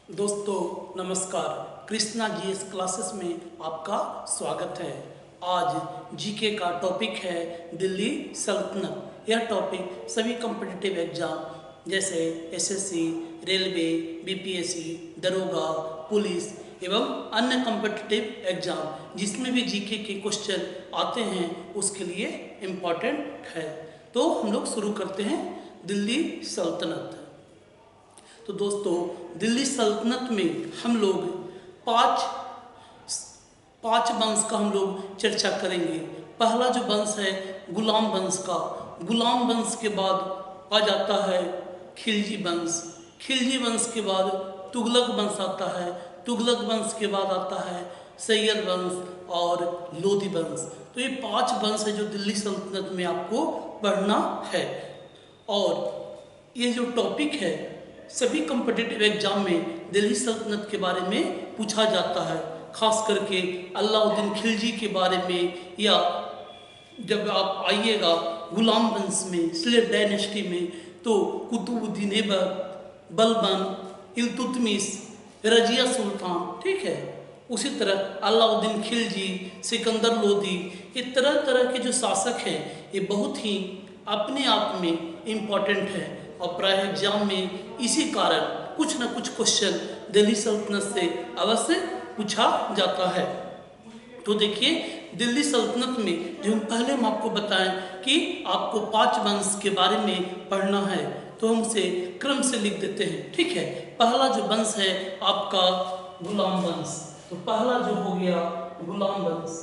दोस्तों नमस्कार। Krishna GS classes में आपका स्वागत है। आज जीके का टॉपिक है दिल्ली सल्तनत। यह टॉपिक सभी कॉम्पिटिटिव एग्जाम जैसे एसएससी, रेलवे, बीपीएससी, दरोगा, पुलिस एवं अन्य कॉम्पिटिटिव एग्जाम जिसमें भी जीके के क्वेश्चन आते हैं उसके लिए इम्पॉर्टेंट है। तो हम लोग शुरू करते हैं दिल्ली सल्तनत। तो दोस्तों दिल्ली सल्तनत में हम लोग पांच वंश का हम लोग चर्चा करेंगे। पहला जो वंश है गुलाम वंश का। गुलाम वंश के बाद आ जाता है खिलजी वंश। खिलजी वंश के बाद तुगलक वंश आता है। तुगलक वंश के बाद आता है सैयद वंश और लोधी वंश। तो ये 5 वंश है जो दिल्ली सल्तनत में आपको पढ़ना है। और ये जो टॉपिक है सभी कॉम्पिटिटिव एग्जाम में दिल्ली सल्तनत के बारे में पूछा जाता है, खास करके अलाउद्दीन खिलजी के बारे में, या जब आप आइएगा गुलाम वंश में, स्लेव डायनेस्टी में, तो कुतुबुद्दीन ऐबक, बलबन, इल्तुतमिश, रजिया सुल्तान, ठीक है। उसी तरह अलाउद्दीन खिलजी, सिकंदर लोदी, ये तरह तरह के जो शासक हैं ये बहुत ही अपने आप में इम्पॉर्टेंट है और प्राय एग्जाम में इसी कारण कुछ न कुछ क्वेश्चन दिल्ली सल्तनत से अवश्य पूछा जाता है। तो देखिए दिल्ली सल्तनत में जो हम पहले हम आपको बताएं कि आपको 5 वंश के बारे में पढ़ना है, तो हम उसे क्रम से लिख देते हैं, ठीक है। पहला जो वंश है आपका गुलाम वंश। तो पहला जो हो गया गुलाम वंश।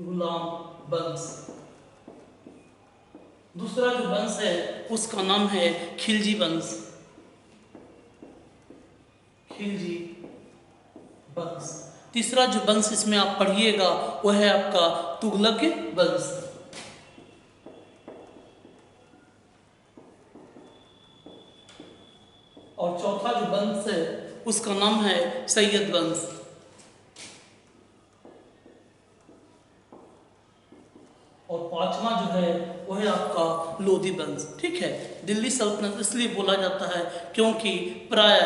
गुलाम वंश। दूसरा जो वंश है उसका नाम है खिलजी वंश। खिलजी वंश। तीसरा जो वंश इसमें आप पढ़िएगा वह है आपका तुगलक वंश। और चौथा जो वंश है उसका नाम है सैयद वंश। और पांचवा जो है वह है आपका लोधी वंश, ठीक है। दिल्ली सल्तनत इसलिए बोला जाता है क्योंकि प्राय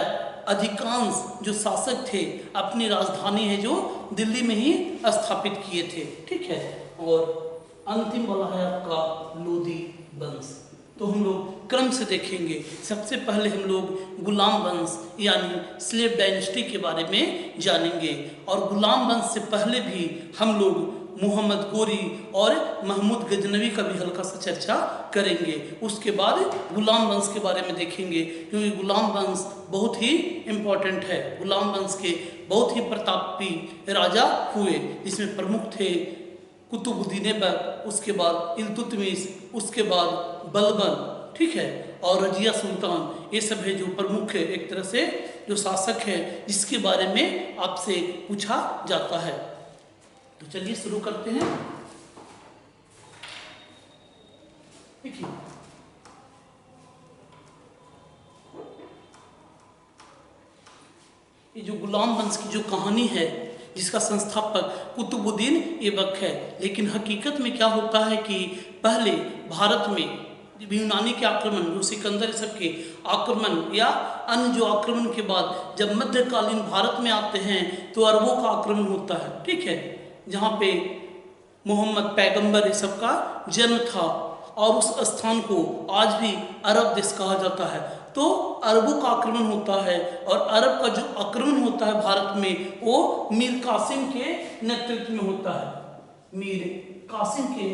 अधिकांश जो शासक थे अपनी राजधानी है जो दिल्ली में ही स्थापित किए थे, ठीक है। और अंतिम वाला है आपका लोधी वंश। तो हम लोग क्रम से देखेंगे। सबसे पहले हम लोग गुलाम वंश यानी स्लेव डायनेस्टी के बारे में जानेंगे। और गुलाम वंश से पहले भी हम लोग मोहम्मद गोरी और महमूद गजनवी का भी हल्का सा चर्चा करेंगे। उसके बाद गुलाम वंश के बारे में देखेंगे क्योंकि गुलाम वंश बहुत ही इम्पोर्टेंट है। गुलाम वंश के बहुत ही प्रतापी राजा हुए, जिसमें प्रमुख थे कुतुबुद्दीन ऐबक, उसके बाद इल्तुतमिश, उसके बाद बलबन, ठीक है, और रजिया सुल्तान। ये सब है जो प्रमुख है एक तरह से जो शासक है जिसके बारे में आपसे पूछा जाता है। तो चलिए शुरू करते हैं। देखिए ये जो गुलाम वंश की जो कहानी है जिसका संस्थापक कुतुबुद्दीन ऐबक है, लेकिन हकीकत में क्या होता है कि पहले भारत में यूनानी के आक्रमण, जो सिकंदर सब के आक्रमण या अन्य जो आक्रमण के बाद जब मध्यकालीन भारत में आते हैं तो अरबों का आक्रमण होता है, ठीक है, जहाँ पे मोहम्मद पैगंबर ये सब का जन्म था। और उस स्थान को आज भी अरब देश कहा जाता है। तो अरबों का आक्रमण होता है और अरब का जो आक्रमण होता है भारत में वो मीर कासिम के नेतृत्व में होता है। मीर कासिम के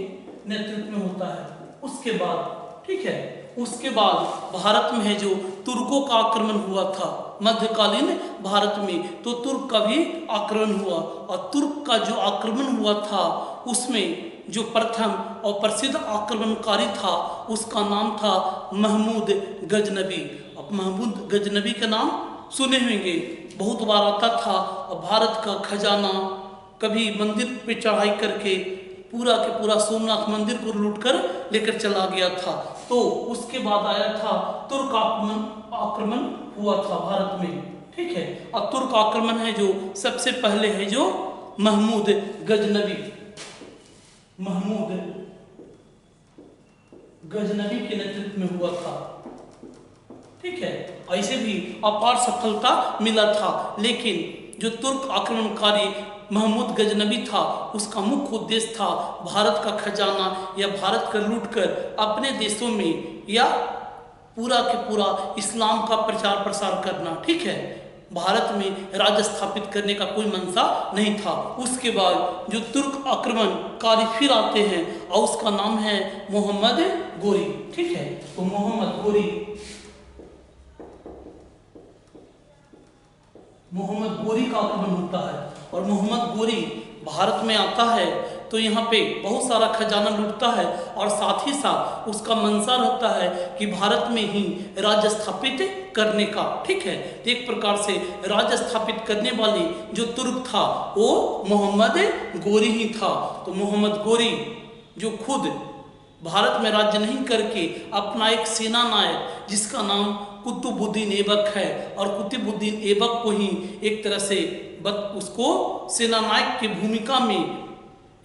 नेतृत्व में होता है। उसके बाद, ठीक है, उसके बाद भारत में है जो तुर्कों का आक्रमण हुआ था मध्यकालीन भारत में, तो तुर्क का भी आक्रमण हुआ। और तुर्क का जो आक्रमण हुआ था उसमें जो प्रथम और प्रसिद्ध आक्रमणकारी था उसका नाम था महमूद गजनबी। अब महमूद गजनबी का नाम सुने होंगे, बहुत बार आता था। और भारत का खजाना कभी मंदिर पे चढ़ाई करके पूरा के पूरा सोमनाथ मंदिर को लूट कर लेकर चला गया था। तो उसके बाद आया था तुर्क आक्रमण हुआ था भारत में, ठीक है। और तुर्क आक्रमण है जो सबसे पहले है जो महमूद गजनवी के नेतृत्व में हुआ था। ठीक है, ऐसे भी अपार सफलता मिला था। लेकिन जो तुर्क आक्रमणकारी महमूद गजनबी था, उसका मुख्य उद्देश्य था भारत का खजाना या भारत का लूटकर अपने देशों में या पूरा के पूरा इस्लाम का प्रचार प्रसार करना। ठीक है, भारत में राज्य स्थापित करने का कोई मंशा नहीं था। उसके बाद जो तुर्क आक्रमणकारी फिर आते हैं और उसका नाम है मोहम्मद गोरी। ठीक है, तो मोहम्मद गोरी का आक्रमण होता है और मोहम्मद गोरी भारत में आता है तो यहाँ पे बहुत सारा खजाना लूटता है और साथ ही साथ उसका मंशा रहता है कि भारत में ही राज्य स्थापित करने का। ठीक है, तो एक प्रकार से राज्य स्थापित करने वाली जो तुर्क था वो मोहम्मद गोरी ही था। तो मोहम्मद गोरी जो खुद भारत में राज्य नहीं करके अपना एक सेना नायक जिसका नाम कुतुबुद्दीन ऐबक है और कुतुबुद्दीन ऐबक को ही एक तरह से उसको सेना नायक की भूमिका में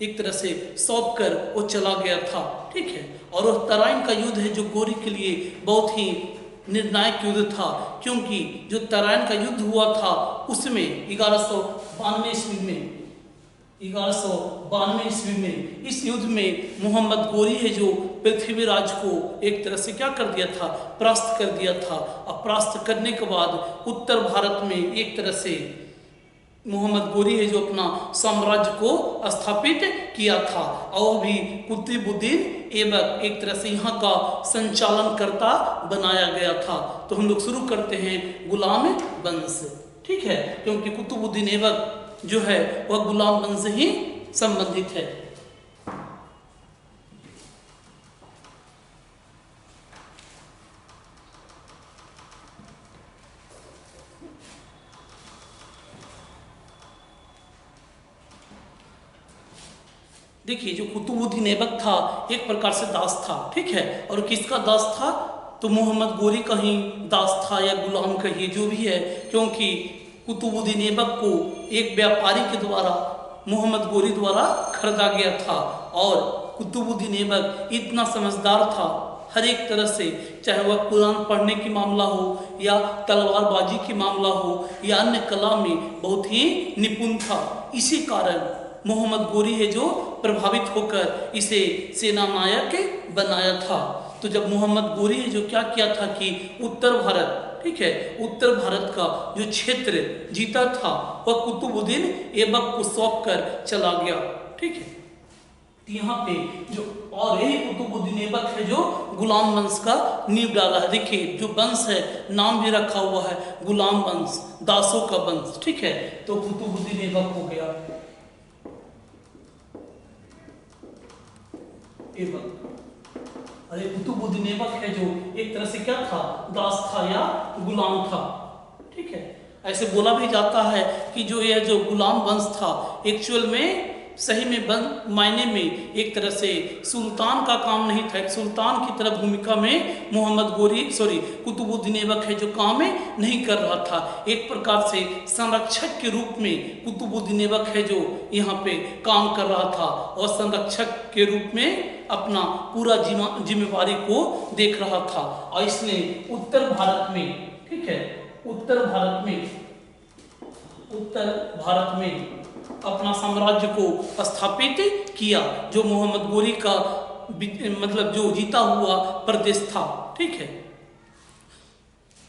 एक तरह से सौंप कर वो चला गया था। ठीक है, और वह तराइन का युद्ध है जो गोरी के लिए बहुत ही निर्णायक युद्ध था, क्योंकि जो तराइन का युद्ध हुआ था उसमें 1192 ईस्वी में इस युद्ध में मोहम्मद गोरी है जो पृथ्वीराज को एक तरह से क्या कर दिया था, परास्त कर दिया था। और परास्त करने के बाद उत्तर भारत में एक तरह से मोहम्मद गोरी है जो अपना साम्राज्य को स्थापित किया था और भी कुतुबुद्दीन ऐबक एक तरह से यहाँ का संचालनकर्ता बनाया गया था। तो हम लोग शुरू करते हैं गुलाम वंश। ठीक है, क्योंकि कुतुबुद्दीन ऐबक जो है वह गुलाम वंश से ही संबंधित है। देखिए, जो कुतुबुद्दीन ऐबक था एक प्रकार से दास था। ठीक है, और किसका दास था, तो मोहम्मद गोरी का ही दास था या गुलाम कहिए जो भी है, क्योंकि कुतुबुद्दीन ऐबक को एक व्यापारी के द्वारा मोहम्मद गोरी द्वारा खरीदा गया था। और कुतुबुद्दीन ऐबक इतना समझदार था हर एक तरह से, चाहे वह कुरान पढ़ने की मामला हो या तलवारबाजी की मामला हो या अन्य कला में बहुत ही निपुण था। इसी कारण मोहम्मद गोरी है जो प्रभावित होकर इसे सेना नायक बनाया था। तो जब मोहम्मद गोरी है जो क्या किया था कि उत्तर भारत, ठीक है, उत्तर भारत का जो क्षेत्र जीता था वह कुतुबुद्दीन ऐबक को सौंप कर चला गया। ठीक है, यहाँ पे जो और यही कुतुबुद्दीन ऐबक है जो गुलाम वंश का नींव डाला है। देखिए, जो वंश है नाम भी रखा हुआ है गुलाम वंश, दासों का वंश। ठीक है, तो कुतुबुद्दीन ऐबक हो गया अरे कुतुबुद्दीन ऐबक है जो एक तरह से क्या था, दास था या गुलाम था। ठीक है, ऐसे बोला भी जाता है कि जो यह जो गुलाम वंश था एक्चुअल में सही में मायने में एक तरह से सुल्तान का काम नहीं था। एक सुल्तान की तरह भूमिका में कुतुबुद्दीन ऐबक है जो काम में नहीं कर रहा था। एक प्रकार से संरक्षक के रूप में कुतुबुद्दीन ऐबक है जो यहाँ पे काम कर रहा था और संरक्षक के रूप में अपना पूरा जिम्मेवारी को देख रहा था। और इसने उत्तर भारत में, ठीक है, उत्तर भारत में अपना साम्राज्य को स्थापित किया, जो मोहम्मद गोरी का मतलब जो जीता हुआ प्रदेश था। ठीक है,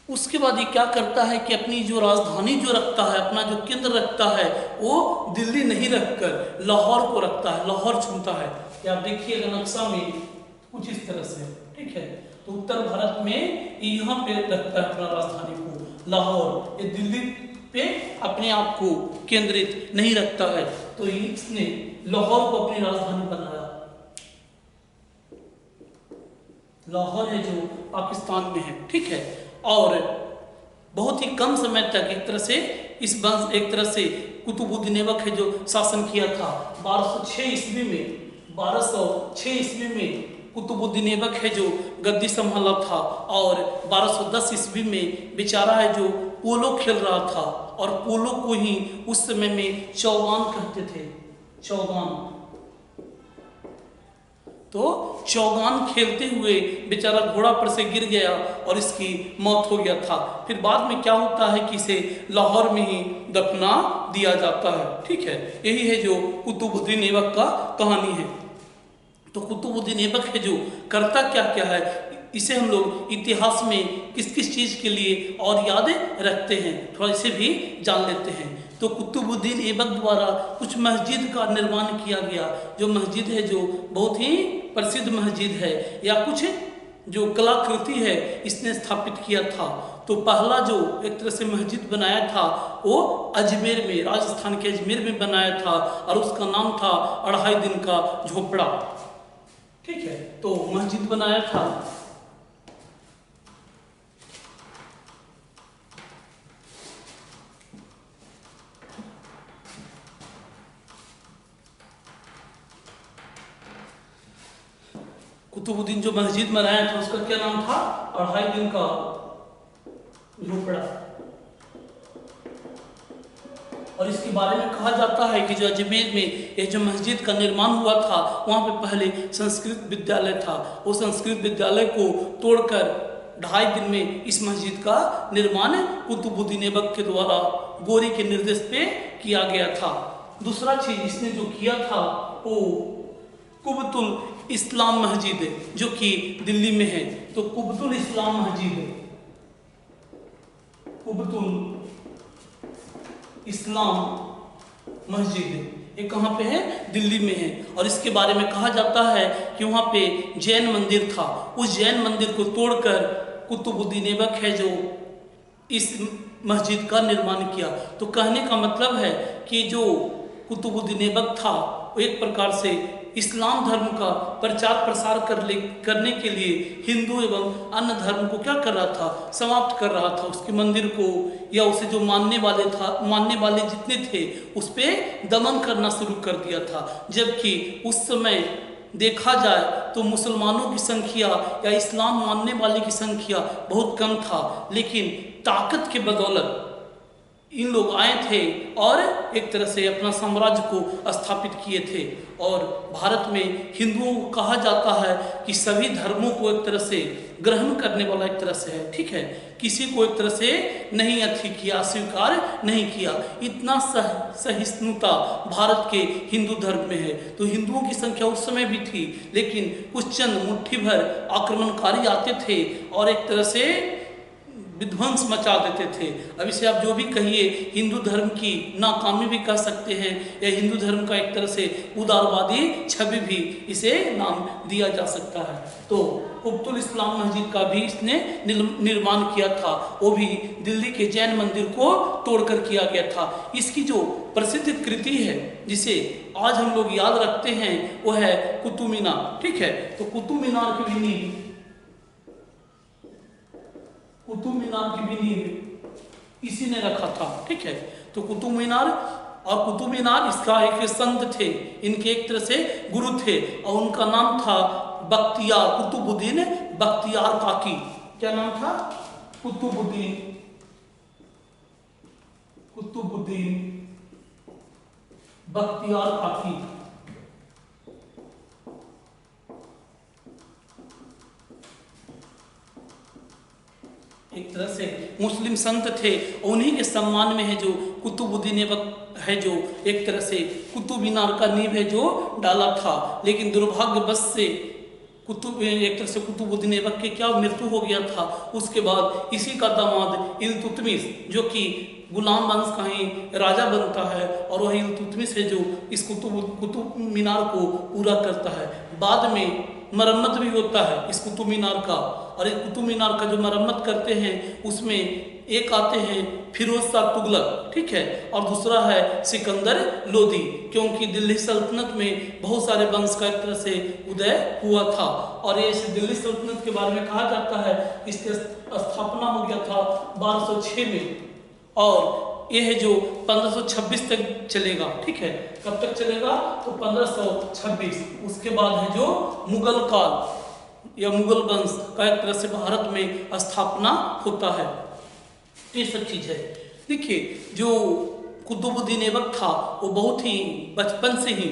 उसके बाद ये क्या करता है कि अपनी जो राजधानी जो रखता है, अपना जो केंद्र रखता है, वो दिल्ली नहीं रखकर लाहौर को रखता है, लाहौर चुनता है। या आप देखिएगा नक्शा में कुछ इस तरह से। ठीक है, तो उत्तर भारत में यहाँ पे रखता है अपना राजधानी को लाहौर, ये दिल्ली पे अपने आप को केंद्रित नहीं रखता है। तो इसने लाहौर को अपनी राजधानी बनाया। लाहौर है जो पाकिस्तान में है। ठीक है, और बहुत ही कम समय तक एक तरह से इस वंश एक तरह से कुतुबुद्दीन ऐबक है जो शासन किया था। 1206 ईस्वी में कुतुबुद्दीन ऐबक है जो गद्दी संभाला था और 1210 ईस्वी में बेचारा है जो पोलो खेल रहा था, और पोलो को ही उस समय में चौगान कहते थे। तो चौगान खेलते हुए बेचारा घोड़ा पर से गिर गया और इसकी मौत हो गया था। फिर बाद में क्या होता है कि इसे लाहौर में ही दफना दिया जाता है। ठीक है, यही है जो कुतुबुद्दीन ऐबक का कहानी है। तो कुतुबुद्दीन ऐबक है जो करता क्या क्या है, इसे हम लोग इतिहास में किस किस चीज़ के लिए और याद रखते हैं, थोड़ा इसे भी जान लेते हैं। तो कुतुबुद्दीन ऐबक द्वारा कुछ मस्जिद का निर्माण किया गया, जो मस्जिद है जो बहुत ही प्रसिद्ध मस्जिद है या कुछ जो कलाकृति है इसने स्थापित किया था। तो पहला जो एक तरह से मस्जिद बनाया था वो अजमेर में, राजस्थान के अजमेर में बनाया था और उसका नाम था 2.5 दिन का झोपड़ा। ठीक है, तो मस्जिद बनाया था। कुतुबुद्दीन जो मस्जिद बनाया था उसका क्या नाम था? 2.5 दिन का झोपड़ा। और इसके बारे में कहा जाता है कि जो अजमेर में यह जो मस्जिद का निर्माण हुआ था वहाँ पे पहले संस्कृत विद्यालय था। वो संस्कृत विद्यालय को तोड़कर 2.5 दिन में इस मस्जिद का निर्माण कुतुबुद्दीन ऐबक के द्वारा गोरी के निर्देश पे किया गया था। दूसरा चीज इसने जो किया था वो कुबतुल इस्लाम मस्जिद है जो कि दिल्ली में है। तो कुबतुल इस्लाम मस्जिद, कुबतुल इस्लाम मस्जिद ये कहाँ पे है? दिल्ली में है। और इसके बारे में कहा जाता है कि वहाँ पे जैन मंदिर था, उस जैन मंदिर को तोड़कर कुतुबुद्दीन ऐबक है जो इस मस्जिद का निर्माण किया। तो कहने का मतलब है कि जो कुतुबुद्दीन ऐबक था वो एक प्रकार से इस्लाम धर्म का प्रचार प्रसार करने के लिए हिंदू एवं अन्य धर्म को क्या कर रहा था? समाप्त कर रहा था। उसके मंदिर को या उसे जो मानने वाले जितने थे उस पर दमन करना शुरू कर दिया था। जबकि उस समय देखा जाए तो मुसलमानों की संख्या या इस्लाम मानने वाले की संख्या बहुत कम था, लेकिन ताकत के बदौलत इन लोग आए थे और एक तरह से अपना साम्राज्य को स्थापित किए थे। और भारत में हिंदुओं को कहा जाता है कि सभी धर्मों को एक तरह से ग्रहण करने वाला एक तरह से है। ठीक है, किसी को एक तरह से नहीं अथी किया, स्वीकार नहीं किया। इतना सहिष्णुता भारत के हिंदू धर्म में है। तो हिंदुओं की संख्या उस समय भी थी, लेकिन कुछ चंद मुट्ठी भर आक्रमणकारी आते थे और एक तरह से विध्वंस मचा देते थे। अब इसे आप जो भी कहिए, हिंदू धर्म की नाकामी भी कह सकते हैं या हिंदू धर्म का एक तरह से उदारवादी छवि भी इसे नाम दिया जा सकता है। तो कुबतुल इस्लाम मस्जिद का भी इसने निर्माण किया था, वो भी दिल्ली के जैन मंदिर को तोड़कर किया गया था। इसकी जो प्रसिद्ध कृति है जिसे आज हम लोग याद रखते हैं वो है कुतुब मीनार। ठीक है, तो कुतुब मीनार की भी नींव इसी ने रखा था। ठीक है, तो कुतुब मीनार इसका एक संत थे, इनके एक तरह से गुरु थे और उनका नाम था बख्तियार, कुतुबुद्दीन बख्तियार काकी। क्या नाम था? कुतुबुद्दीन बख्तियार काकी। एक तरह से मुस्लिम संत थे, उन्हीं के सम्मान में है जो कुतुबुद्दीन ऐबक है जो एक तरह से कुतुब मीनार का नींव है जो डाला था। लेकिन दुर्भाग्यवश से एक तरह से कुतुबुद्दीन ऐबक की क्या मृत्यु हो गया था। उसके बाद इसी का दामाद इल्तुतमिश जो कि गुलाम वंश का ही राजा बनता है और वही इल्तुतमिश है जो इस कुतुब मीनार को पूरा करता है। बाद में मरम्मत भी होता है इस कुतुब मीनार का, और इस कुतुब मीनार का जो मरम्मत करते हैं उसमें एक आते हैं फिरोज शाह तुगलक। ठीक है, और दूसरा है सिकंदर लोदी, क्योंकि दिल्ली सल्तनत में बहुत सारे वंश का एक तरह से उदय हुआ था। और ये दिल्ली सल्तनत के बारे में कहा जाता है इसकी स्थापना हो गया था 1206 में और यह जो 1526 तक चलेगा। ठीक है, कब तक चलेगा? तो 1526। उसके बाद है जो मुगल काल या मुगल वंश का एक तरह से भारत में स्थापना होता है। ये सब चीज है। देखिए, जो कुतुबुद्दीन ऐबक था वो बहुत ही बचपन से ही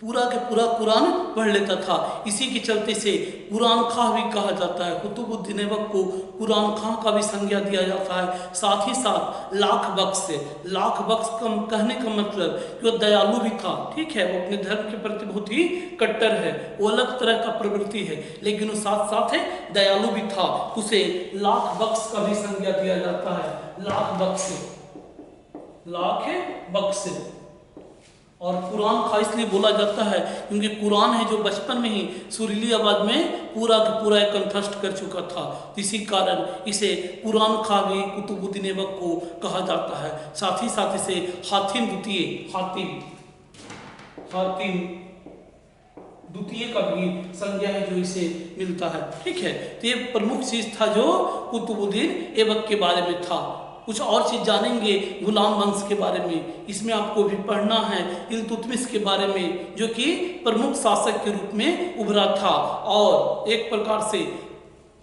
पूरा के पूरा कुरान पढ़ लेता था। इसी के चलते से कुरान खां भी कहा जाता है। कुतुबुद्दीन ऐबक को कुरान खां का भी संज्ञा दिया जाता है। साथ ही साथ लाख बख्श से, लाख बख्श का कहने का मतलब कि वो दयालु भी था, ठीक है, वो अपने धर्म के प्रति बहुत ही कट्टर है, वो अलग तरह का प्रवृत्ति है, लेकिन वो साथ साथ है दयालु भी था। उसे लाख बख्श का भी संज्ञा दिया जाता है। लाख बख्श, लाख बख्श। और कुरान खां इसलिए बोला जाता है क्योंकि कुरान है जो बचपन में ही सुरीली आवाज में पूरा का पूरा कंठस्थ कर चुका था। इसी कारण इसे कुरान खां भी कुतुबुद्दीन ऐबक को कहा जाता है। साथ ही साथ इसे हातिम द्वितीय, हातिम द्वितीय का भी संज्ञा है जो इसे मिलता है, ठीक है। तो ये प्रमुख चीज था जो कुतुबुद्दीन ऐबक के बारे में था। कुछ और चीज जानेंगे गुलाम वंश के बारे में। इसमें आपको भी पढ़ना है इल्तुतमिश के बारे में, जो कि प्रमुख शासक के रूप में उभरा था और एक प्रकार से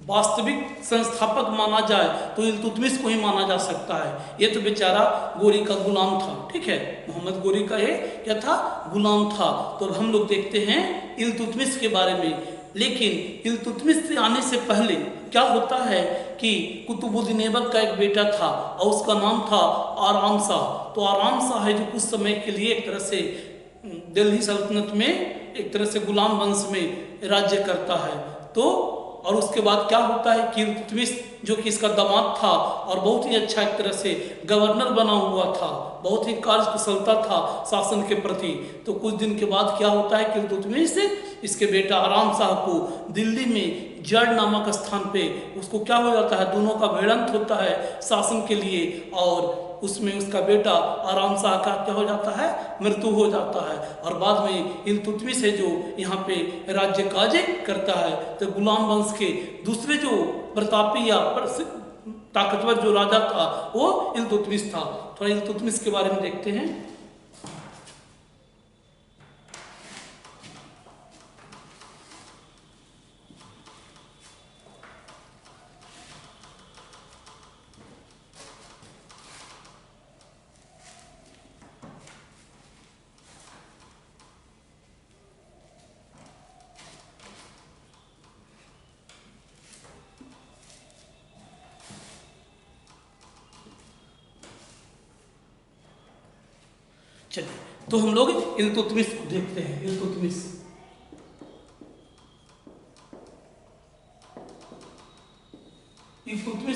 वास्तविक संस्थापक माना जाए तो इल्तुतमिश को ही माना जा सकता है। ये तो बेचारा गोरी का गुलाम था, ठीक है, मोहम्मद गोरी का ये क्या था, गुलाम था। तो अब हम लोग देखते हैं इल्तुतमिश के बारे में। लेकिन इल्तुतमिश से आने से पहले क्या होता है कि कुतुबुद्दीन ऐबक का एक बेटा था और उसका नाम था आराम शाह। तो आराम शाह है जो कुछ समय के लिए एक तरह से दिल्ली सल्तनत में एक तरह से गुलाम वंश में राज्य करता है। तो और उसके बाद क्या होता है कि इल्तुतमिश जो कि इसका दामाद था और बहुत ही अच्छा एक तरह से गवर्नर बना हुआ था, बहुत ही कार्यकुशलता था शासन के प्रति। तो कुछ दिन के बाद क्या होता है कि इल्तुतमिश इसके बेटा आराम शाह को दिल्ली में जड़ नामक स्थान पे उसको क्या हो जाता है, दोनों का भिड़ंत होता है शासन के लिए और उसमें उसका बेटा आराम शाह का क्या हो जाता है, मृत्यु हो जाता है। और बाद में इल्तुतमिश है जो यहाँ पे राज्य काज करता है। तो गुलाम वंश के दूसरे जो प्रतापी या ताकतवर जो राजा था वो इल्तुतमिश था। थोड़ा इल्तुतमिश के बारे में देखते हैं। चलिए तो हम लोग इल्तुतमिश को देखते हैं। इल्तुतमिश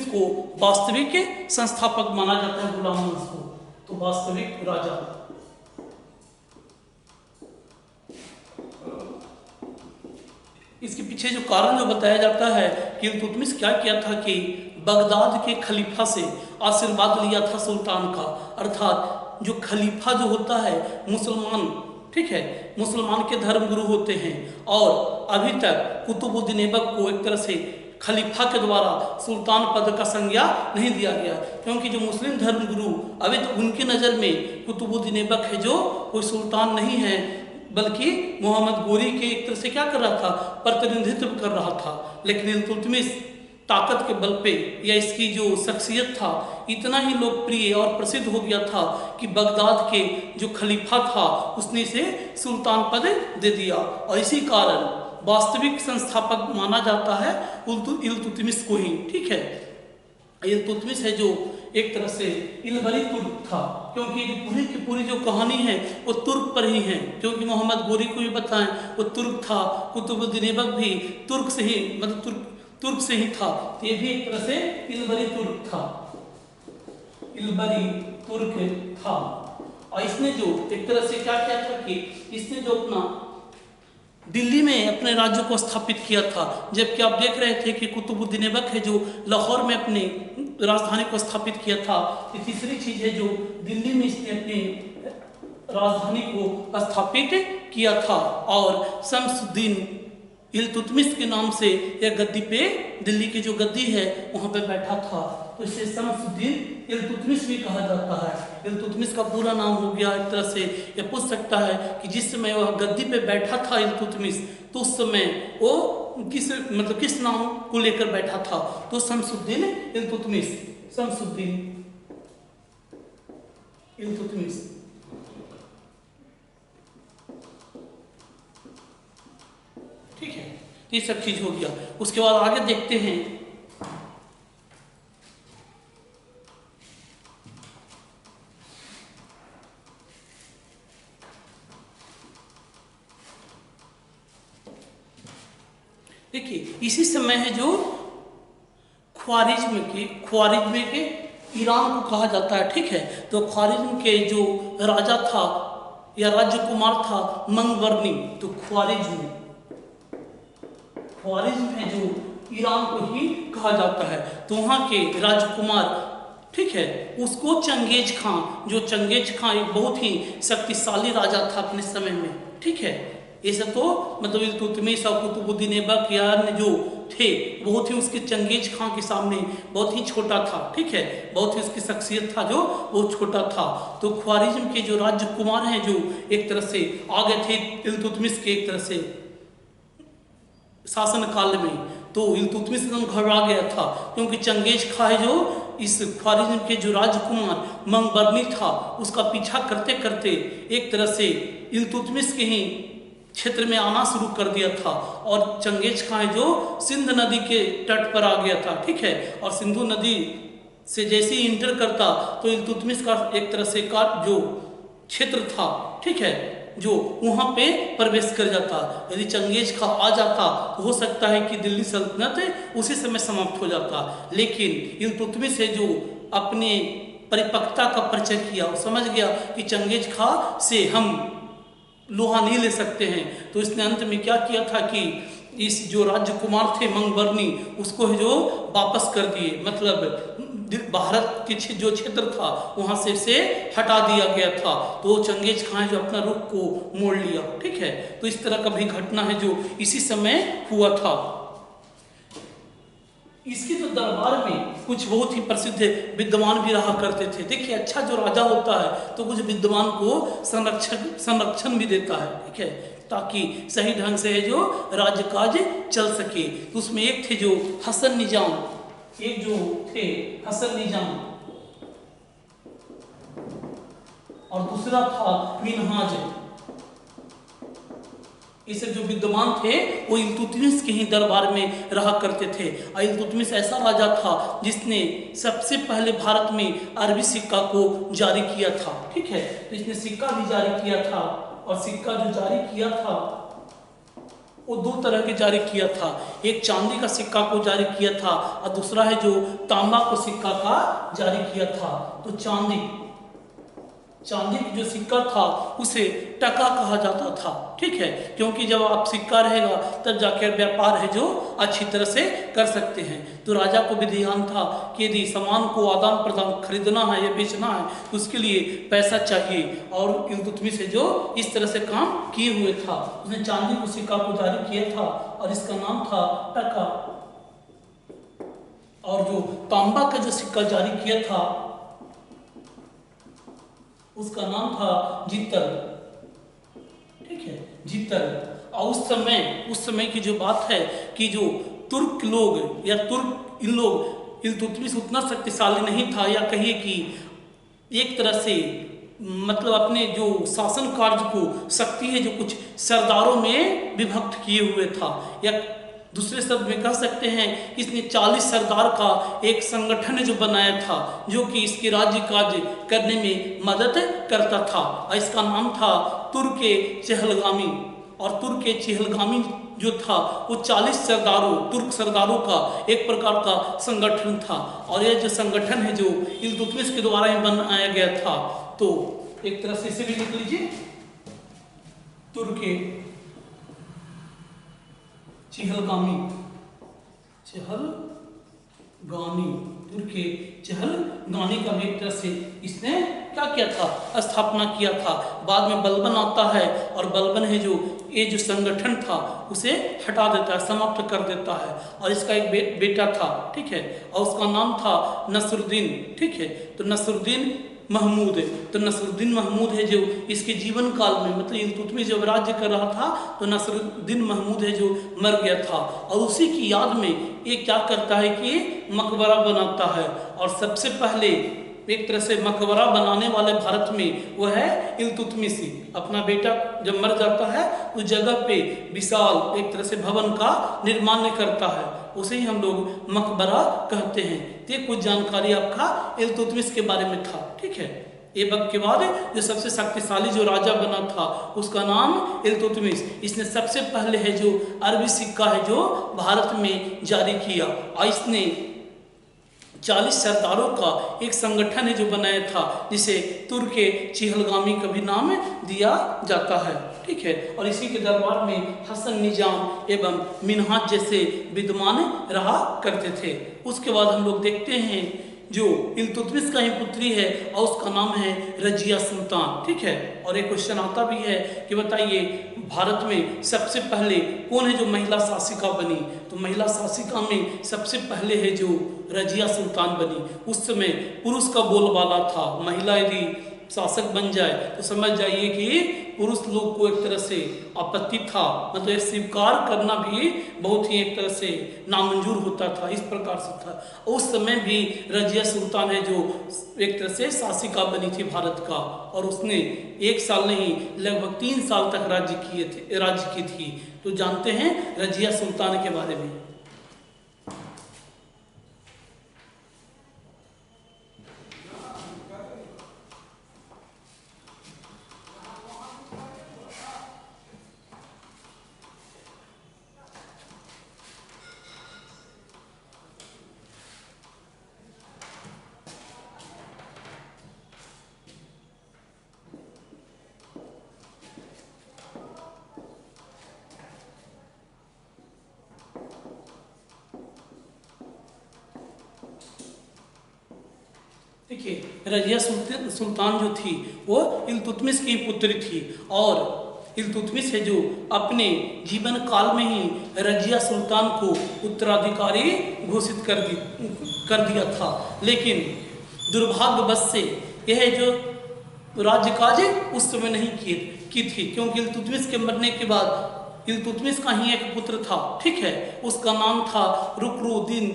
को वास्तविक संस्थापक माना जाता है गुलाम वंश को, तो वास्तविक राजा। इसके पीछे जो कारण जो बताया जाता है कि इल्तुतमिश क्या किया था कि बगदाद के खलीफा से आशीर्वाद लिया था सुल्तान का, अर्थात जो खलीफा जो होता है मुसलमान, ठीक है, मुसलमान के धर्म गुरु होते हैं और अभी तक कुतुबुद्दीन ऐबक को एक तरह से खलीफा के द्वारा सुल्तान पद का संज्ञा नहीं दिया गया, क्योंकि जो मुस्लिम धर्म गुरु अभी तक उनकी नज़र में कुतुबुद्दीन ऐबक है जो कोई सुल्तान नहीं है, बल्कि मोहम्मद गोरी के एक तरह से क्या कर रहा था, प्रतिनिधित्व कर रहा था। लेकिन इल्तुतमिश ताकत के बल पे या इसकी जो शख्सियत था इतना ही लोकप्रिय और प्रसिद्ध हो गया था कि बगदाद के जो खलीफा था उसने इसे सुल्तान पद दे दिया और इसी कारण वास्तविक संस्थापक माना जाता है इल्तुतमिश को ही, ठीक है। इल्तुतमिश है जो एक तरह से इलबरी तुर्क था, क्योंकि पूरी की पूरी जो कहानी है वो तुर्क पर ही है, क्योंकि मोहम्मद गोरी को भी बताएं वो तुर्क था, कुतुबुद्दीन ऐबक भी तुर्क से ही मतलब तुर्क से ही था, ये भी एक तरह से इलबरी तुर्क था, इलबरी तुर्क था। और इसने जो एक तरह से क्या किया था कि इसने जो अपना दिल्ली में अपने राज्य को स्थापित किया था, जबकि आप देख रहे थे कि कुतुबुद्दीन ऐबक है जो लाहौर में अपनी राजधानी को स्थापित किया था। तीसरी चीज है जो दिल्ली में इसने अपनी राजधानी को स्थापित किया था और शम्सुद्दीन इल्तुतमिश के नाम से यह गद्दी पे, दिल्ली की जो गद्दी है वहां पे बैठा था, तो इसे शम्सुद्दीन इल्तुतमिश भी कहा जाता है। इल्तुतमिश का पूरा नाम हो गया, एक तरह से यह पूछ सकता है कि जिस समय वह गद्दी पे बैठा था इल्तुतमिश, तो उस समय वो किस नाम को लेकर बैठा था, तो शम्सुद्दीन इल्तुतमिश, शम्सुद्दीन इल्तुतमिश। ठीक है, ये सब चीज हो गया। उसके बाद आगे देखते हैं। देखिए इसी समय है जो ख्वारिज्म के ईरान को कहा जाता है, ठीक है। तो ख्वारिज्म के जो राजा था या राजकुमार था मंगवर्णी, तो ख्वारिज्म है जो ईरान को ही कहा जाता है। तो वहाँ के राजकुमार, ठीक है, उसको चंगेज खां, जो चंगेज खां एक बहुत ही शक्तिशाली राजा था अपने समय में, ठीक है। ऐसा तो मतलब इल्तुतमिश और कुतुबुद्दीन ऐबक या अन्य जो थे बहुत ही उसके चंगेज खां के सामने बहुत ही छोटा था, ठीक है, बहुत ही उसकी शख्सियत था जो वो छोटा था। तो ख्वारिज्म के जो राजकुमार हैं जो एक तरह से आ गए थे इल्तुतमिश के एक तरह से शासन काल में, तो इल्तुतमिश एकदम घबरा गया था, क्योंकि चंगेज खां है जो इस ख्वारिज्म के जो राजकुमार मंगवर्णी था उसका पीछा करते करते एक तरह से इल्तुतमिश के ही क्षेत्र में आना शुरू कर दिया था। और चंगेज खां जो सिंध नदी के तट पर आ गया था, ठीक है, और सिंधु नदी से जैसे ही इंटर करता तो इल्तुतमिश का एक तरह से का जो क्षेत्र था, ठीक है, जो वहाँ पे प्रवेश कर जाता। यदि चंगेज खां आ जाता तो हो सकता है कि दिल्ली सल्तनत उसी समय समाप्त हो जाता, लेकिन इल्तुतमिश है जो अपने परिपक्वता का परिचय किया, वो समझ गया कि चंगेज खां से हम लोहा नहीं ले सकते हैं। तो इसने अंत में क्या किया था कि इस जो राजकुमार थे मंगवर्णी उसको है जो वापस कर दिए, मतलब भारत के जो क्षेत्र था वहां से हटा दिया गया था। तो चंगेज खां जो अपना रुख को मोड़ लिया, ठीक है। तो इस तरह का भी घटना है जो इसी समय हुआ था। इसके तो दरबार में कुछ बहुत ही प्रसिद्ध विद्वान भी रहा करते थे। देखिए अच्छा जो राजा होता है तो कुछ विद्वान को संरक्षण भी देता है, ठीक है, ताकि सही ढंग से जो राज्य काज चल सके। तो उसमें एक थे जो हसन निजाम, एक जो थे हसन निजाम और दूसरा था मिनहाज। इसे जो विद्वान थे वो इल्तुतमिश के ही दरबार में रहा करते थे। और इल्तुतमिश ऐसा राजा था जिसने सबसे पहले भारत में अरबी सिक्का को जारी किया था, ठीक है। तो इसने सिक्का भी जारी किया था, और सिक्का जो जारी किया था वो दो तरह के जारी किया था। एक चांदी का सिक्का को जारी किया था और दूसरा है जो तांबा को सिक्का का जारी किया था। तो चांदी का जो सिक्का था उसे टका कहा जाता था, ठीक है, क्योंकि जब आप सिक्का रहेगा तब जाकर व्यापार है जो अच्छी तरह से कर सकते हैं। तो राजा को भी ध्यान था कि यदि सामान को आदान प्रदान खरीदना है या बेचना है तो उसके लिए पैसा चाहिए, और इल्तुतमिश से जो इस तरह से काम किए हुए था। उसने चांदी को सिक्का को जारी किया था और इसका नाम था टका, और जो तांबा का जो सिक्का जारी किया था उसका नाम था जित्तल, ठीक है, जित्तल। और उस समय की जो बात है कि जो तुर्क लोग या तुर्क इन लोग इल्तुतमिश उतना शक्तिशाली नहीं था, या कहिए कि एक तरह से मतलब अपने जो शासन कार्य को शक्ति है जो कुछ सरदारों में विभक्त किए हुए था, या दूसरे शब्द में कह सकते हैं कि इसने 40 सरदार का एक संगठन जो बनाया था जो कि इसके राज्य कार्य करने में मदद करता था। और इसका नाम था तुर्क चहलगामी, और तुर्क चहलगामी जो था वो 40 तुर्क सरदारों का एक प्रकार का संगठन था। और यह जो संगठन है जो इल्तुतमिश के द्वारा ही बनाया गया था। तो एक तरह से इसे भी लिख लीजिए, तुर्क चहलगामी, तुर्क चहलगामी का भी एक तरह से इसने क्या किया था, स्थापना किया था। बाद में बलबन आता है और बलबन है जो ये जो संगठन था उसे हटा देता है, समाप्त कर देता है। और इसका एक बेटा था, ठीक है, और उसका नाम था नसरुद्दीन, ठीक है। तो नसरुद्दीन महमूद है, तो नसरुद्दीन महमूद है जो इसके जीवन काल में मतलब इल्तुतमिश जब राज्य कर रहा था तो नसरुद्दीन महमूद है जो मर गया था। और उसी की याद में ये क्या करता है कि मकबरा बनाता है, और सबसे पहले एक तरह से मकबरा बनाने वाले भारत में वो है इल्तुतमिश। अपना बेटा जब मर जाता है उस जगह पे विशाल एक तरह से भवन का निर्माण करता है, उसे ही हम लोग मकबरा कहते हैं। तो ये कुछ जानकारी आपका इल्तुतमिश के बारे में था, ठीक है। ऐबक के बाद जो सबसे शक्तिशाली जो राजा बना था उसका नाम इल्तुतमिश। इसने सबसे पहले है जो अरबी सिक्का है जो भारत में जारी किया, और इसने 40 सरदारों का एक संगठन है जो बनाया था, जिसे तुर्क चिहलगामी का भी नाम दिया जाता है, ठीक है। और इसी के दरबार में हसन निजाम एवं मिन्हाज जैसे विद्वान रहा करते थे। उसके बाद हम लोग देखते हैं जो इल्तुतमिश का ही पुत्री है और उसका नाम है रजिया सुल्तान, ठीक है। और एक क्वेश्चन आता भी है कि बताइए भारत में सबसे पहले कौन है जो महिला शासिका बनी, तो महिला शासिका में सबसे पहले है जो रजिया सुल्तान बनी। उस समय पुरुष का बोलबाला था, महिला यदि शासक बन जाए तो समझ जाइए कि पुरुष लोग को एक तरह से आपत्ति था, मतलब स्वीकार करना भी बहुत ही एक तरह से नामंजूर होता था, इस प्रकार से था। उस समय भी रजिया सुल्तान है जो एक तरह से शासिका बनी थी भारत का, और उसने 1 साल नहीं लगभग 3 साल तक राज्य की थी। तो जानते हैं रजिया सुल्तान के बारे में। देखिए रजिया सुल्तान जो थी वो इल्तुतमिश की पुत्री थी, और इल्तुतमिश है जो अपने जीवन काल में ही रजिया सुल्तान को उत्तराधिकारी घोषित कर दिया था। लेकिन दुर्भाग्यवश से यह जो राज्यकाज उस समय नहीं की थी, क्योंकि इल्तुतमिश के मरने के बाद इल्तुतमिश का ही एक पुत्र था, ठीक है। उसका नाम था रुकनुद्दीन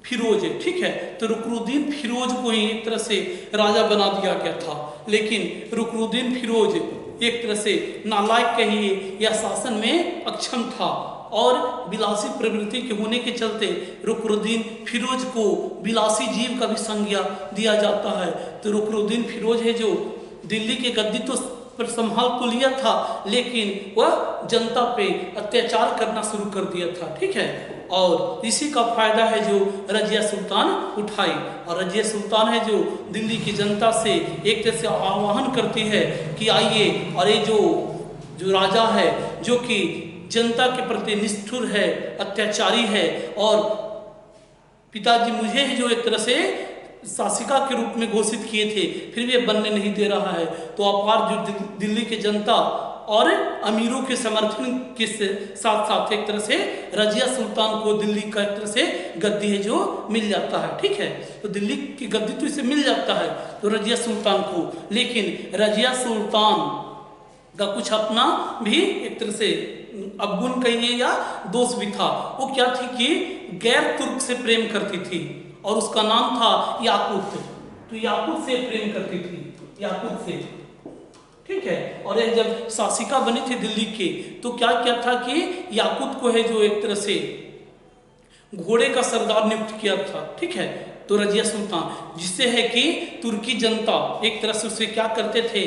फिरोज, ठीक है। तो रुकनुद्दीन फिरोज को ही एक तरह से राजा बना दिया गया था, लेकिन रुकनुद्दीन फिरोज एक तरह से नालायक कहिए या शासन में अक्षम था, और विलासी प्रवृत्ति के होने के चलते रुकनुद्दीन फिरोज को विलासी जीव का भी संज्ञा दिया जाता है। तो रुकनुद्दीन फिरोज है जो दिल्ली के गद्दी तो पर संभाल तो लिया था, लेकिन वह जनता पे अत्याचार करना शुरू कर दिया था, ठीक है। और इसी का फायदा है जो रजिया सुल्तान उठाई, और रजिया सुल्तान है जो दिल्ली की जनता से एक तरह से आह्वान करती है कि आइए, और ये जो राजा है जो कि जनता के प्रति निष्ठुर है, अत्याचारी है, और पिताजी मुझे है जो एक तरह से शासिका के रूप में घोषित किए थे, फिर भी बनने नहीं दे रहा है। तो अपार जो दिल्ली की जनता और अमीरों के समर्थन के साथ साथ एक तरह से रजिया सुल्तान को दिल्ली का एक तरह से गद्दी है जो मिल जाता है, ठीक है। तो दिल्ली की गद्दी तो इसे मिल जाता है तो रजिया सुल्तान को, लेकिन रजिया सुल्तान का कुछ अपना भी एक तरह से अवगुण कहिए या दोष भी था। वो क्या थी कि गैर तुर्क से प्रेम करती थी, और उसका नाम था याकूत। तो याकूत से प्रेम करती थी, याकूत से, ठीक है। और यह जब शासिका बनी थी दिल्ली के, तो क्या क्या था कि याकूत को है जो एक तरह से घोड़े का सरदार नियुक्त किया था, ठीक है। तो रजिया सुल्तान, जिससे है कि तुर्की जनता एक तरह से उसे क्या करते थे,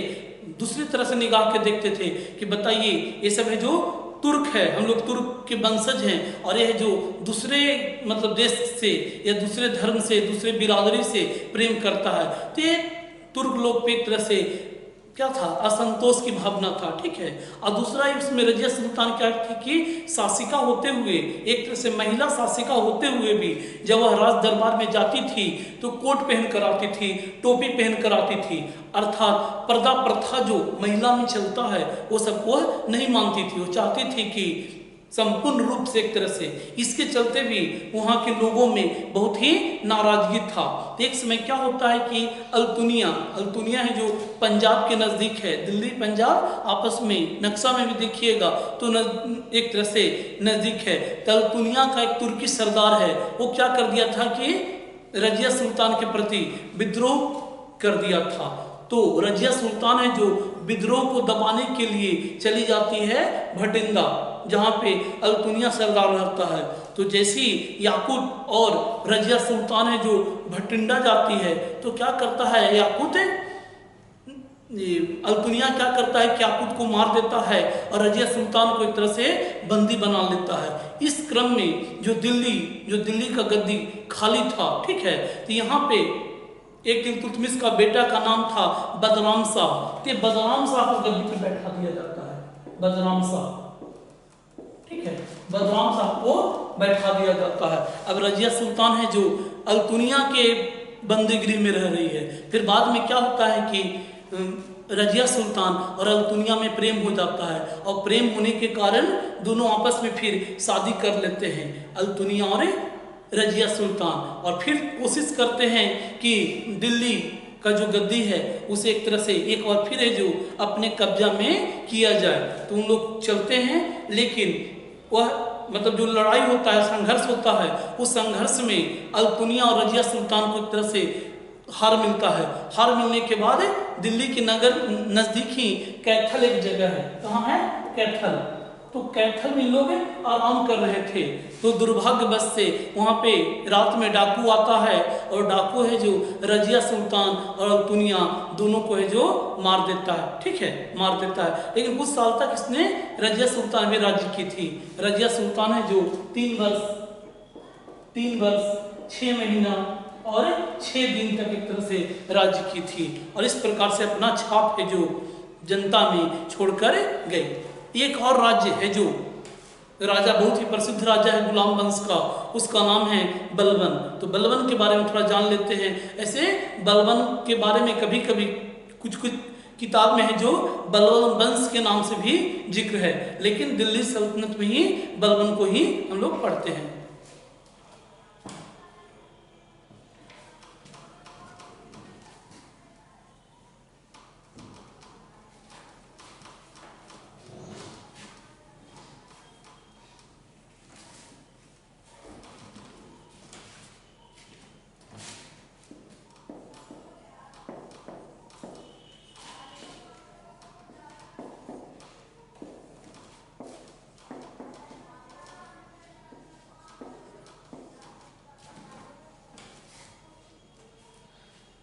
दूसरी तरह से निगाह के देखते थे कि बताइए ये सब है जो तुर्क है, हम लोग तुर्क के वंशज हैं, और यह जो दूसरे मतलब देश से या दूसरे धर्म से, दूसरे बिरादरी से प्रेम करता है, तो ये तुर्क लोग पे एक तरह से क्या था, असंतोष की भावना था, ठीक है। और दूसरा इसमें रजिया सुल्तान क्या थी कि शासिका होते हुए, एक तरह से महिला शासिका होते हुए भी जब वह राज दरबार में जाती थी तो कोट पहन कर आती थी, टोपी पहन कर आती थी, अर्थात पर्दा प्रथा जो महिला में चलता है वो सबको नहीं मानती थी। वो चाहती थी कि संपूर्ण रूप से एक तरह से, इसके चलते भी वहाँ के लोगों में बहुत ही नाराजगी था। एक समय क्या होता है कि अल्तुनिया है जो पंजाब के नज़दीक है, दिल्ली पंजाब आपस में नक्शा में भी देखिएगा तो एक तरह से नज़दीक है। तो अल्तुनिया का एक तुर्की सरदार है, वो क्या कर दिया था कि रजिया सुल्तान के प्रति विद्रोह कर दिया था। तो रजिया सुल्तान है जो विद्रोह को दबाने के लिए चली जाती है भटिंडा, जहाँ पे अल्तुनिया सरदार रहता है। तो जैसी याकूत और रजिया सुल्तान है जो भटिंडा जाती है, तो क्या करता है याकूत, अल्तुनिया क्या करता है कि याकूत को मार देता है और रजिया सुल्तान को एक तरह से बंदी बना लेता है। इस क्रम में जो दिल्ली का गद्दी खाली था, ठीक है, तो यहाँ पे एक इल्तुतमिश का बेटा का नाम था बदराम शाह, तो बदराम शाह को गद्दी पे बैठा दिया जाता है। बदराम शाह, ठीक है, बदराम शाह को बैठा दिया जाता है। अब रजिया सुल्तान है जो अल्तुनिया के बंदीगिरी में रह रही है। फिर बाद में क्या होता है कि रजिया सुल्तान और अल्तुनिया में प्रेम हो जाता है, और प्रेम होने के कारण दोनों आपस में फिर शादी कर लेते हैं, अल्तुनिया और रजिया सुल्तान। और फिर कोशिश करते हैं कि दिल्ली का जो गद्दी है उसे एक तरह से एक बार फिर है जो अपने कब्जा में किया जाए। तो उन लोग चलते हैं, लेकिन वह मतलब जो लड़ाई होता है, संघर्ष होता है, उस संघर्ष में अल्तुनिया और रजिया सुल्तान को एक तरह से हार मिलता है। हार मिलने के बाद दिल्ली के नगर नजदीक ही कैथल एक जगह है। कहाँ है? कैथल। तो कैथल में लोग आराम कर रहे थे, तो दुर्भाग्यवश से वहाँ पे रात में डाकू आता है, और डाकू है जो रजिया सुल्तान और अल्तुनिया दोनों को है जो मार देता है, ठीक है, मार देता है। लेकिन कुछ साल तक इसने रजिया सुल्तान भी राज्य की थी। रजिया सुल्तान है जो 3 वर्ष 6 महीना और 6 दिन तक एक तरह से राज्य की थी, और इस प्रकार से अपना छाप है जो जनता में छोड़कर गई। एक और राज्य है जो राजा बहुत ही प्रसिद्ध राजा है गुलाम वंश का, उसका नाम है बलबन। तो बलबन के बारे में थोड़ा जान लेते हैं। ऐसे बलबन के बारे में कभी कभी कुछ किताब में है जो बलबन वंश के नाम से भी जिक्र है, लेकिन दिल्ली सल्तनत में ही बलबन को ही हम लोग पढ़ते हैं।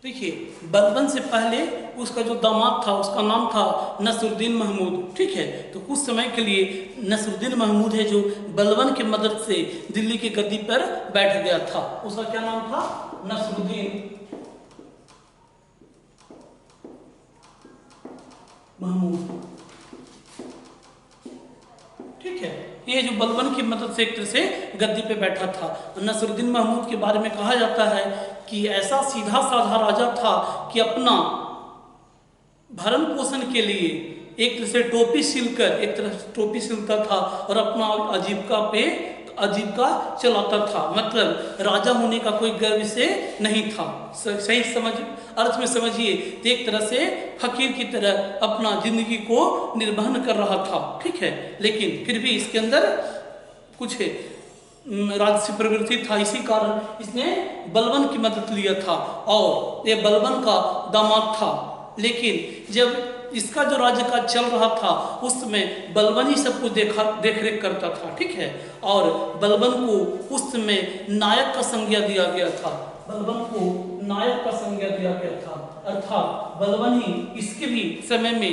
देखिए, बलबन से पहले उसका जो दामाद था उसका नाम था नसरुद्दीन महमूद, ठीक है। तो कुछ समय के लिए नसरुद्दीन महमूद है जो बलबन की मदद से दिल्ली की गद्दी पर बैठ गया था। उसका क्या नाम था? नसरुद्दीन महमूद, ठीक है। ये जो बलबन की मदद से एक तरह से गद्दी पे बैठा था। नसरुद्दीन महमूद के बारे में कहा जाता है कि ऐसा सीधा साधा राजा था कि अपना भरण पोषण के लिए एक तरह से टोपी सिलता था और अपना आजीविका चलाता था। मतलब राजा होने का कोई गर्व से नहीं था। सही अर्थ में समझिए, तो एक तरह से फकीर की तरह अपना जिंदगी को निर्वहन कर रहा था, ठीक है। लेकिन फिर भी इसके अंदर कुछ राजसी प्रवृत्ति था, इसी कारण इसने बलबन की मदद लिया था और ये बलबन का दामाद था। लेकिन जब इसका जो राज्य का चल रहा था उस समय बलबन ही सब कुछ देख रेख करता था, ठीक है। और बलबन को उस समय नायक का संज्ञा दिया गया था। बलबन को नायक का संज्ञा दिया गया था, अर्थात बलबन ही इसके भी समय में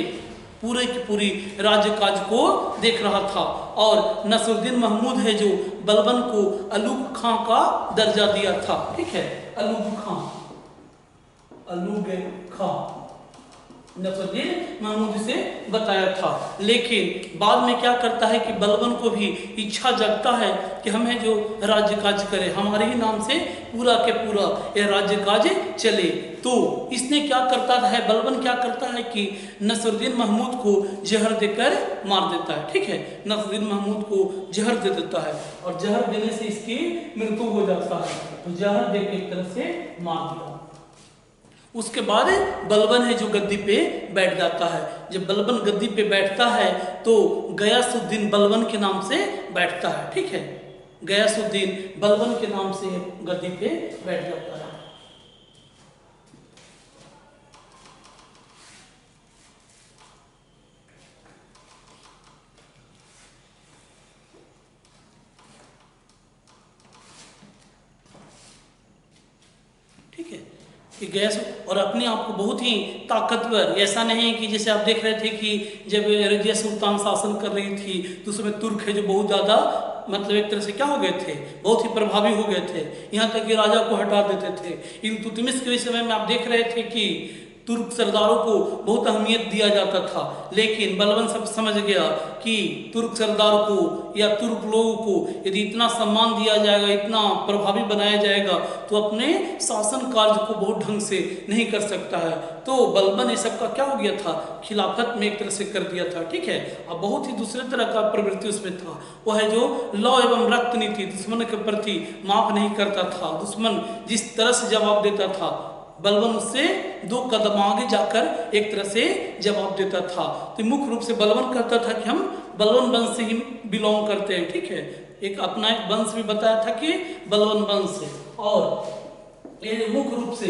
पूरे की पूरी राज्यकाज को देख रहा था। और नसरुद्दीन महमूद है जो बलबन को अलूग खां का दर्जा दिया था, ठीक है। अलूग खां नसरुद्दीन महमूद से बताया था। लेकिन बाद में क्या करता है कि बलबन को भी इच्छा जगता है कि हमें जो राज्य काज करे, हमारे ही नाम से पूरा के पूरा यह राज्य काज चले। तो इसने क्या करता है, बलबन क्या करता है कि नसरुद्दीन महमूद को जहर देकर मार देता है, ठीक है। नसरुद्दीन महमूद को जहर दे देता है और जहर देने से इसकी मृत्यु हो जाता है। तो जहर दे के एक तरह से मार दिया। उसके बाद बलबन है जो गद्दी पे बैठ जाता है। जब बलबन गद्दी पे बैठता है तो गयासुद्दीन बलबन के नाम से बैठता है, ठीक है। गयासुद्दीन बलबन के नाम से गद्दी पे बैठ जाता है। ठीक है, कि गैस और अपने आप को बहुत ही ताकतवर, ऐसा नहीं है कि जैसे आप देख रहे थे कि जब रजिया सुल्तान शासन कर रही थी तो उसमें तुर्क है जो बहुत ज़्यादा मतलब एक तरह से क्या हो गए थे, बहुत ही प्रभावी हो गए थे, यहाँ तक कि राजा को हटा देते थे। इल्तुतमिश के समय में आप देख रहे थे कि तुर्क सरदारों को बहुत अहमियत दिया जाता था, लेकिन बलबन सब समझ गया कि तुर्क सरदार को या तुर्क लोगों को यदि इतना सम्मान दिया जाएगा, इतना प्रभावी बनाया जाएगा तो अपने शासन कार्य को बहुत ढंग से नहीं कर सकता है। तो बलबन ये सब का क्या हो गया था, खिलाफत में एक तरह से कर दिया था। ठीक है, अब बहुत ही दूसरे तरह का प्रवृत्ति उसमें था, वह है जो लौ एवं रक्त नीति, दुश्मन के प्रति माफ नहीं करता था। दुश्मन जिस तरह से जवाब देता था बलबन उससे 2 कदम आगे जाकर एक तरह से जवाब देता था। तो मुख्य रूप से बलबन कहता था कि हम बलबन वंश से ही बिलोंग करते हैं। ठीक है, एक अपना एक वंश भी बताया था कि बलबन वंश से, और ये मुख्य रूप से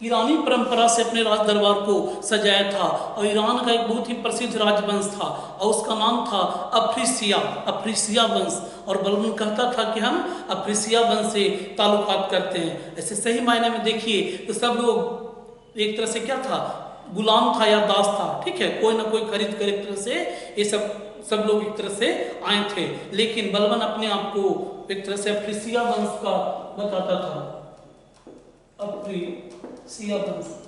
ईरानी परंपरा से अपने राज दरबार को सजाया था। और ईरान का एक बहुत ही प्रसिद्ध राजवंश था और उसका नाम था अफ्रीसिया वंश। और बलबन कहता था कि हम अफ्रीसिया वंश से ताल्लुकात करते हैं। ऐसे सही मायने में देखिए तो सब लोग एक तरह से क्या था, गुलाम था या दास था। ठीक है, कोई ना कोई खरीद कर एक तरह से ये सब लोग एक तरह से आए थे, लेकिन बलबन अपने आप को एक तरह से अफ्रीसिया वंश का बताता था, अफ्रीसिया वंश।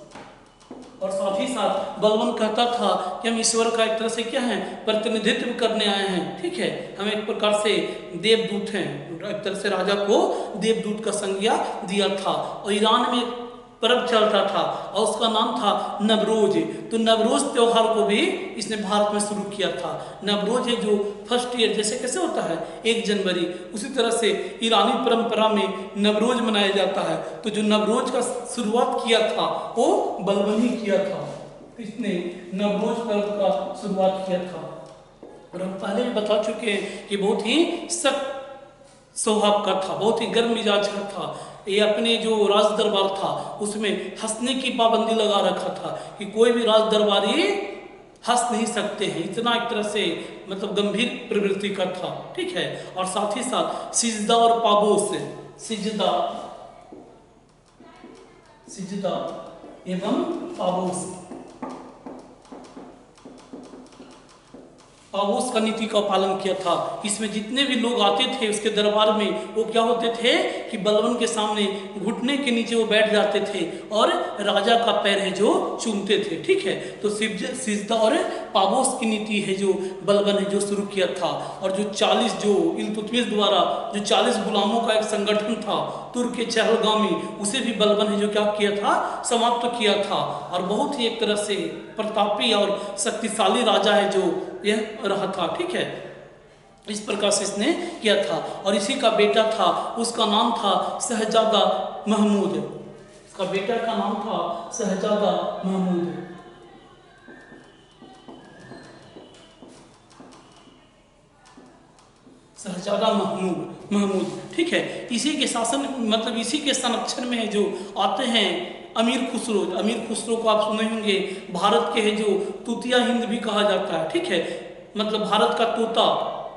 और साथ ही साथ बलबन कहता था कि हम ईश्वर का एक तरह से क्या है, प्रतिनिधित्व करने आए हैं। ठीक है, हम एक प्रकार से देवदूत हैं, एक तरह से राजा को देवदूत का संज्ञा दिया था। और ईरान में एक पर्व चलता था और उसका नाम था नवरोज। तो नवरोज त्योहार को भी इसने भारत में शुरू किया था। नवरोज है जो फर्स्ट ईयर, जैसे कैसे होता है 1 जनवरी, उसी तरह से ईरानी परंपरा में नवरोज मनाया जाता है। तो जो नवरोज का शुरुआत किया था वो बलबन ही किया था, इसने नवरोज पर्व का शुरुआत किया था। और हम पहले भी बता चुके हैं कि बहुत ही सख्त स्वभाव का था, बहुत ही गर्म मिजाज का था। ये अपने जो राज दरबार था उसमें हंसने की पाबंदी लगा रखा था कि कोई भी राज दरबारी हंस नहीं सकते हैं, इतना एक तरह से मतलब गंभीर प्रवृत्ति का था। ठीक है, और साथ ही साथ सिजदा और पाबोस, सिजदा एवं पाबोस का नीति का पालन किया था। इसमें जितने भी लोग आते थे उसके दरबार में, वो क्या होते थे कि बलबन के सामने घुटने के नीचे वो बैठ जाते थे और राजा का पैर है जो चूमते थे। ठीक है, तो सिजदा और पाबोस की नीति है जो बलबन है जो शुरू किया था। और जो 40 जो इल्तुतमिश द्वारा जो 40 गुलामों का एक संगठन था तुर्क के चहलगामी, उसे भी बलबन है जो क्या किया था, समाप्त किया था। और बहुत ही एक तरह से प्रतापी और शक्तिशाली राजा है जो यह रहा था। ठीक है, इस प्रकार से इसने किया था। और इसी का बेटा था, उसका नाम था शहजादा महमूद। इसका बेटा का नाम था शहजादा महमूद। शहजादा महमूद। ठीक है, इसी के शासन मतलब इसी के संरक्षण में है जो आते हैं अमीर खुसरो को आप सुने होंगे, भारत के है जो तूतिया हिंद भी कहा जाता है। ठीक है, मतलब भारत का तोता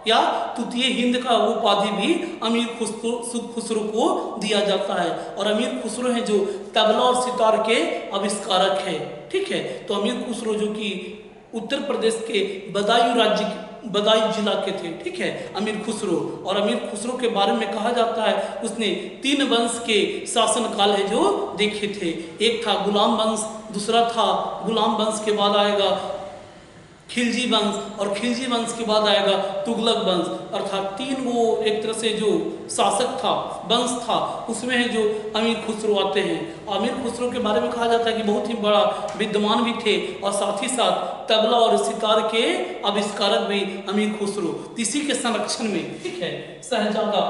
या तूतिया हिंद का वो उपाधि भी अमीर खुसरो को दिया जाता है। और अमीर खुसरो है जो तबला और सितार के आविष्कारक है। ठीक है, तो अमीर खुसरो जो कि उत्तर प्रदेश के बदायूं जिला के थे। ठीक है, अमीर खुसरो। और अमीर खुसरो के बारे में कहा जाता है उसने 3 वंश के शासनकाल है जो देखे थे। एक था गुलाम वंश, दूसरा था गुलाम वंश के बाद आएगा खिलजी वंश, और खिलजी वंश के बाद आएगा तुगलक वंश। अर्थात 3 वो एक तरह से जो शासक था, वंश था, उसमें है जो अमीर खुसरो आते हैं। अमीर खुसरो के बारे में कहा जाता है कि बहुत ही बड़ा विद्वान भी थे और साथ ही साथ तबला और सितार के आविष्कारक भी अमीर खुसरो। इसी के संरक्षण में, ठीक है, शहजादा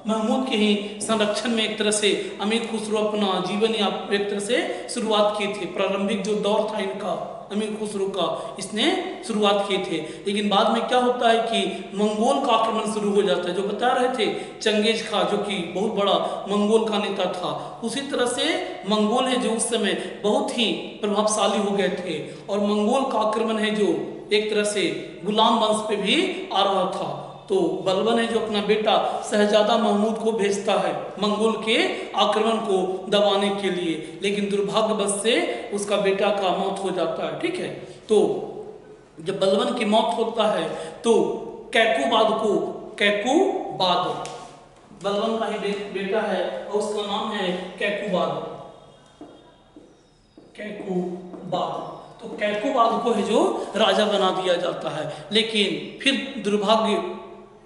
महमूद के ही संरक्षण में एक तरह से अमीर खुसरो अपना जीवन या एक तरह से शुरुआत किए थे। प्रारंभिक जो दौर था इनका अमीर खुसरो का, इसने शुरुआत किए थे। लेकिन बाद में क्या होता है कि मंगोल का आक्रमण शुरू हो जाता है। जो बता रहे थे चंगेज खां जो कि बहुत बड़ा मंगोल का नेता था, उसी तरह से मंगोल है जो उस समय बहुत ही प्रभावशाली हो गए थे। और मंगोल का आक्रमण है जो एक तरह से गुलाम वंश पे भी आ रहा था। तो बलबन है जो अपना बेटा शहजादा महमूद को भेजता है मंगोल के आक्रमण को दबाने के लिए, लेकिन दुर्भाग्यवश से उसका बेटा का मौत हो जाता है। ठीक है, तो जब बलबन की मौत होता है तो कैकुबाद बलबन का ही बेटा है और उसका नाम है कैकुबाद। तो कैकुबाद को है जो राजा बना दिया जाता है, लेकिन फिर दुर्भाग्य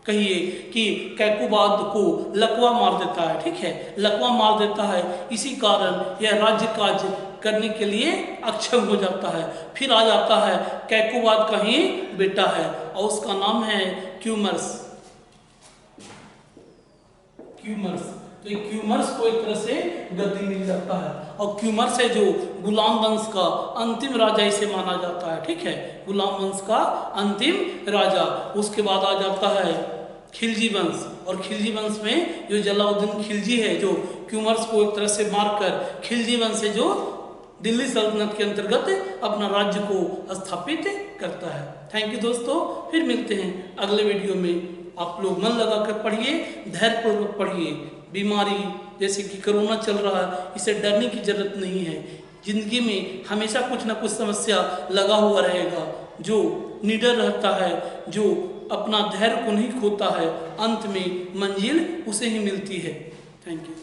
कहिए कि कैकुबाद को लकवा मार देता है। ठीक है, लकवा मार देता है, इसी कारण यह राज्य काज करने के लिए अक्षम हो जाता है। फिर आ जाता है कैकुबाद का ही बेटा है और उसका नाम है क्यूमर्स। तो ये क्यूमर्स को एक तरह से गद्दी मिल जाता है और क्यूमर्स है जो गुलाम वंश का अंतिम राजा इसे माना जाता है। ठीक है, गुलाम वंश का अंतिम राजा। उसके बाद आ जाता है खिलजी वंश, और खिलजी वंश में जो जलाउद्दीन खिलजी है जो क्यूमर्स को एक तरह से मारकर खिलजी वंश है जो दिल्ली सल्तनत के अंतर्गत अपना राज्य को स्थापित करता है। थैंक यू दोस्तों, फिर मिलते हैं अगले वीडियो में। आप लोग मन लगाकर पढ़िए, धैर्यपूर्वक पढ़िए। बीमारी जैसे कि कोरोना चल रहा है, इसे डरने की जरूरत नहीं है। जिंदगी में हमेशा कुछ ना कुछ समस्या लगा हुआ रहेगा। जो निडर रहता है, जो अपना धैर्य को नहीं खोता है, अंत में मंजिल उसे ही मिलती है। Thank you.